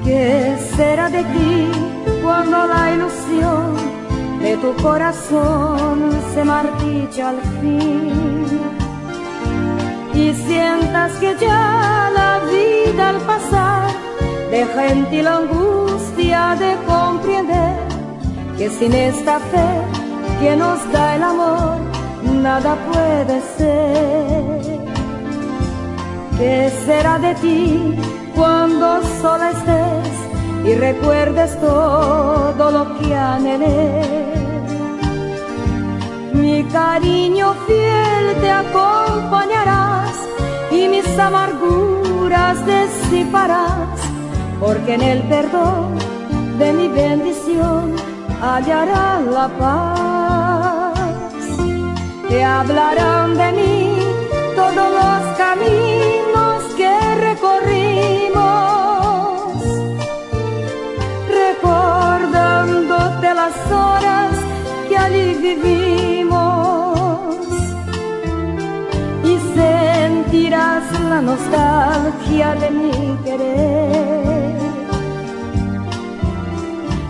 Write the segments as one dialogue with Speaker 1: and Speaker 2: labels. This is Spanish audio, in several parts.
Speaker 1: ¿Qué será de ti cuando la ilusión de tu corazón se marchita al fin? Y sientas que ya la vida al pasar deja en ti la angustia de comprender que sin esta fe que nos da el amor nada puede ser. ¿Qué será de ti cuando sola estés y recuerdes todo lo que anhelé? Mi cariño fiel te acompañarás y mis amarguras disiparás, porque en el perdón de mi bendición hallarás la paz. Te hablarán de mí todos los caminos que recorrimos, recordándote las horas que allí vivimos, y sentirás la nostalgia de mi querer.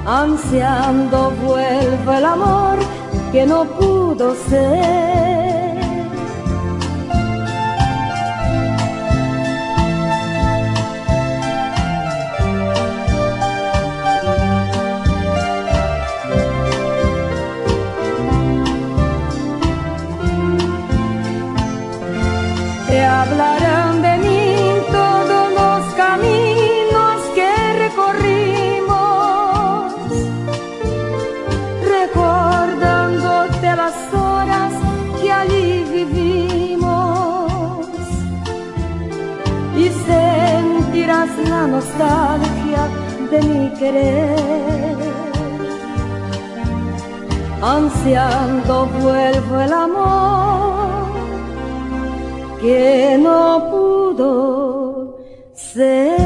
Speaker 1: Ansiando vuelve el amor que no pudo ser. Te hablarán de mí todos los caminos que recorrimos, recordándote las horas que allí vivimos, y sentirás la nostalgia de mi querer. Ansiando vuelvo el amor que no pudo ser.